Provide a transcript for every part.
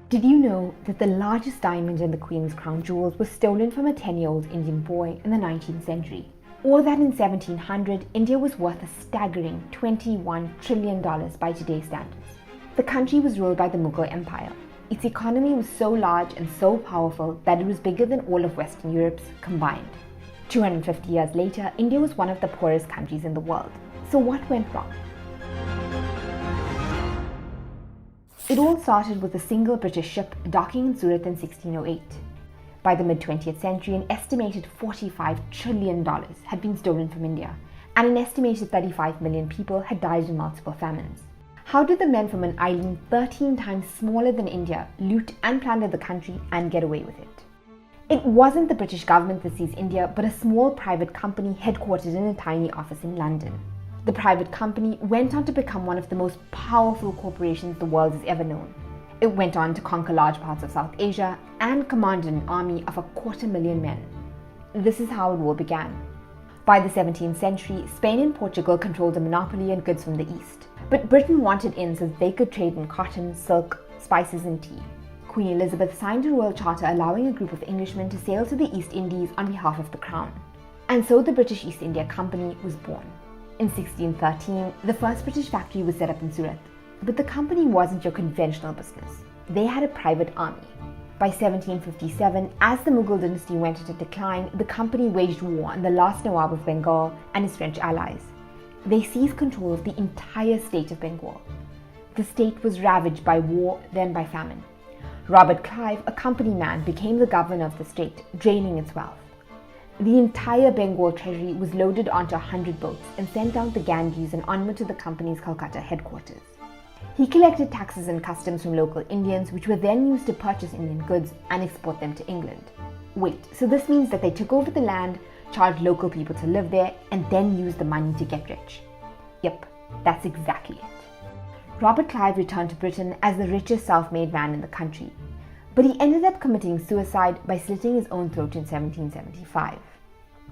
Did you know that the largest diamond in the Queen's crown jewels was stolen from a 10-year-old Indian boy in the 19th century? Or that in 1700, India was worth a staggering $21 trillion by today's standards? The country was ruled by the Mughal Empire. Its economy was so large and so powerful that it was bigger than all of Western Europe's combined. 250 years later, India was one of the poorest countries in the world. So what went wrong? It all started with a single British ship docking in Surat in 1608. By the mid-20th century, an estimated $45 trillion had been stolen from India, and an estimated 35 million people had died in multiple famines. How did the men from an island 13 times smaller than India loot and plunder the country and get away with it? It wasn't the British government that seized India, but a small private company headquartered in a tiny office in London. The private company went on to become one of the most powerful corporations the world has ever known. It went on to conquer large parts of South Asia and commanded an army of 250,000 men. This is how it all began. By the 17th century, Spain and Portugal controlled a monopoly on goods from the east, but Britain wanted in so that they could trade in cotton, silk, spices and tea. Queen Elizabeth signed a royal charter allowing a group of Englishmen to sail to the East Indies on behalf of the Crown. And so the British East India Company was born. In 1613, the first British factory was set up in Surat. But the company wasn't your conventional business. They had a private army. By 1757, as the Mughal dynasty went into decline, the company waged war on the last Nawab of Bengal and his French allies. They seized control of the entire state of Bengal. The state was ravaged by war, then by famine. Robert Clive, a company man, became the governor of the state, draining its wealth. The entire Bengal treasury was loaded onto 100 boats and sent down the Ganges and onward to the company's Calcutta headquarters. He collected taxes and customs from local Indians, which were then used to purchase Indian goods and export them to England. Wait, so this means that they took over the land, charged local people to live there, and then used the money to get rich? Yep, that's exactly it. Robert Clive returned to Britain as the richest self-made man in the country, but he ended up committing suicide by slitting his own throat in 1775.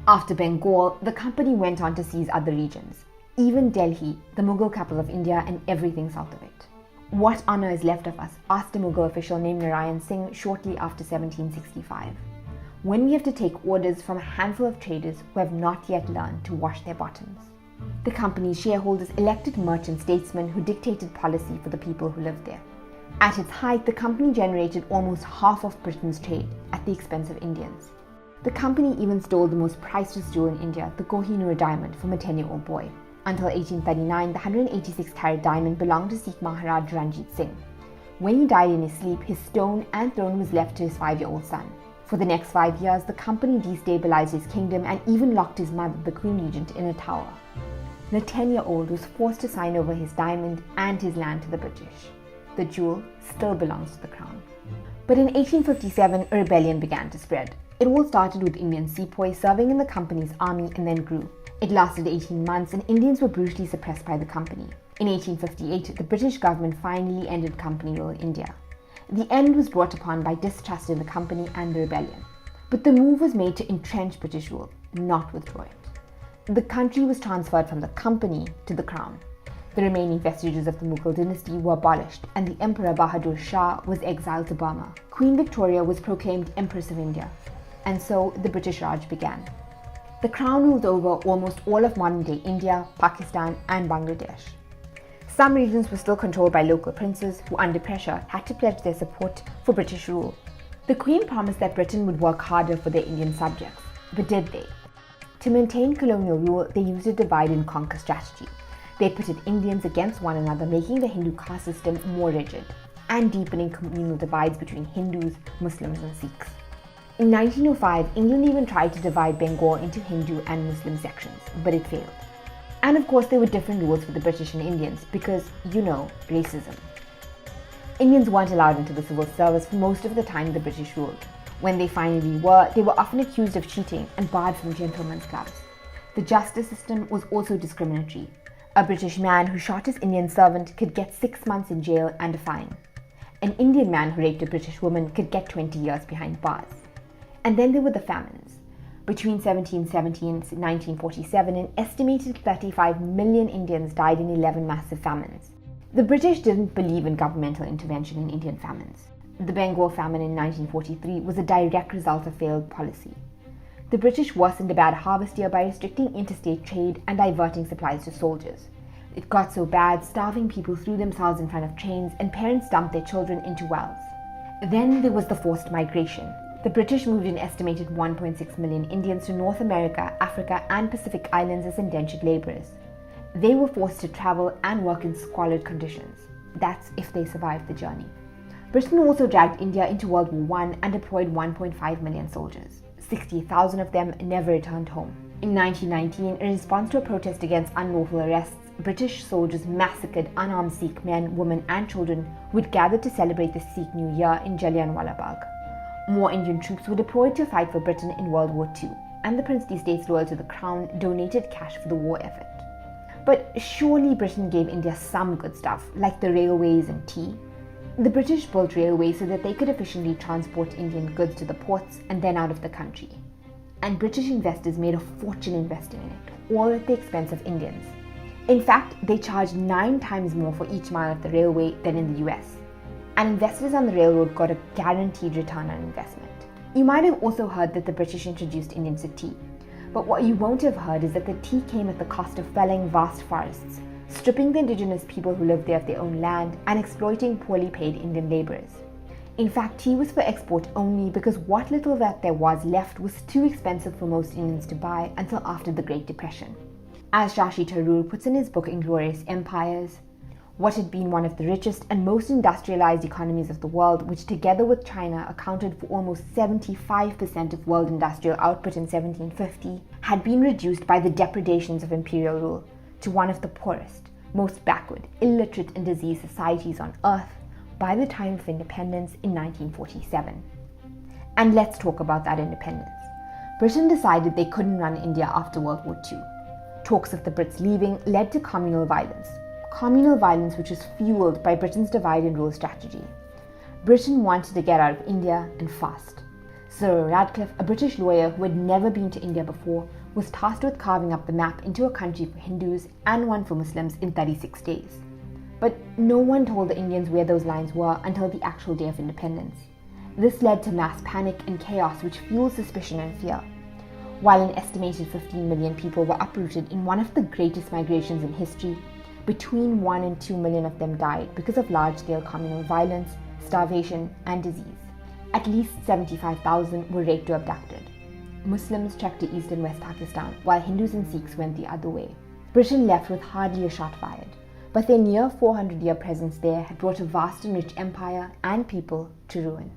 After Bengal, the company went on to seize other regions, even Delhi, the Mughal capital of India, and everything south of it. What honor is left of us? Asked a Mughal official named Narayan Singh shortly after 1765. When we have to take orders from a handful of traders who have not yet learned to wash their bottoms. The company's shareholders elected merchant statesmen who dictated policy for the people who lived there. At its height, the company generated almost half of Britain's trade at the expense of Indians. The company even stole the most priceless jewel in India, the Kohinoor diamond, from a 10-year-old boy. Until 1839, the 186-carat diamond belonged to Sikh Maharaj Ranjit Singh. When he died in his sleep, his stone and throne was left to his 5-year-old son. For the next 5 years, the company destabilized his kingdom and even locked his mother, the Queen Regent, in a tower. The 10-year-old was forced to sign over his diamond and his land to the British. The jewel still belongs to the crown. But in 1857, a rebellion began to spread. It all started with Indian sepoys serving in the company's army and then grew. It lasted 18 months and Indians were brutally suppressed by the company. In 1858, the British government finally ended company rule in India. The end was brought upon by distrust in the company and the rebellion. But the move was made to entrench British rule, not withdraw it. The country was transferred from the company to the crown. The remaining vestiges of the Mughal dynasty were abolished and the Emperor Bahadur Shah was exiled to Burma. Queen Victoria was proclaimed Empress of India. And so the British Raj began. The crown ruled over almost all of modern-day India, Pakistan and Bangladesh. Some regions were still controlled by local princes who, under pressure, had to pledge their support for British rule. The Queen promised that Britain would work harder for their Indian subjects, but did they? To maintain colonial rule, they used a divide and conquer strategy. They pitted Indians against one another, making the Hindu caste system more rigid, and deepening communal divides between Hindus, Muslims and Sikhs. In 1905, England even tried to divide Bengal into Hindu and Muslim sections, but it failed. And of course, there were different rules for the British and Indians because, racism. Indians weren't allowed into the civil service for most of the time the British ruled. When they finally were, they were often accused of cheating and barred from gentlemen's clubs. The justice system was also discriminatory. A British man who shot his Indian servant could get 6 months in jail and a fine. An Indian man who raped a British woman could get 20 years behind bars. And then there were the famines. Between 1770 and 1947, an estimated 35 million Indians died in 11 massive famines. The British didn't believe in governmental intervention in Indian famines. The Bengal famine in 1943 was a direct result of failed policy. The British worsened a bad harvest year by restricting interstate trade and diverting supplies to soldiers. It got so bad, starving people threw themselves in front of trains and parents dumped their children into wells. Then there was the forced migration. The British moved an estimated 1.6 million Indians to North America, Africa, and Pacific Islands as indentured laborers. They were forced to travel and work in squalid conditions. That's if they survived the journey. Britain also dragged India into World War I and deployed 1.5 million soldiers. 60,000 of them never returned home. In 1919, in response to a protest against unlawful arrests, British soldiers massacred unarmed Sikh men, women, and children who had gathered to celebrate the Sikh New Year in Jallianwala Bagh. More Indian troops were deployed to fight for Britain in World War II, and the princely states loyal to the crown donated cash for the war effort. But surely Britain gave India some good stuff, like the railways and tea. The British built railways so that they could efficiently transport Indian goods to the ports and then out of the country. And British investors made a fortune investing in it, all at the expense of Indians. In fact, they charged 9 times more for each mile of the railway than in the US. And investors on the railroad got a guaranteed return on investment. You might have also heard that the British introduced Indians to tea. But what you won't have heard is that the tea came at the cost of felling vast forests, stripping the indigenous people who lived there of their own land, and exploiting poorly paid Indian laborers. In fact, tea was for export only because what little that there was left was too expensive for most Indians to buy until after the Great Depression. As Shashi Tharoor puts in his book Inglorious Empires, what had been one of the richest and most industrialized economies of the world, which together with China accounted for almost 75% of world industrial output in 1750, had been reduced by the depredations of imperial rule to one of the poorest, most backward, illiterate and diseased societies on earth by the time of independence in 1947. And let's talk about that independence. Britain decided they couldn't run India after World War II. Talks of the Brits leaving led to communal violence which was fueled by Britain's divide and rule strategy. Britain wanted to get out of India and fast. Sir Radcliffe, a British lawyer who had never been to India before, was tasked with carving up the map into a country for Hindus and one for Muslims in 36 days. But no one told the Indians where those lines were until the actual day of independence. This led to mass panic and chaos which fueled suspicion and fear. While an estimated 15 million people were uprooted in one of the greatest migrations in history, between 1 and 2 million of them died because of large-scale communal violence, starvation, and disease. At least 75,000 were raped or abducted. Muslims trekked to East and West Pakistan, while Hindus and Sikhs went the other way. Britain left with hardly a shot fired, but their near 400-year presence there had brought a vast and rich empire and people to ruin.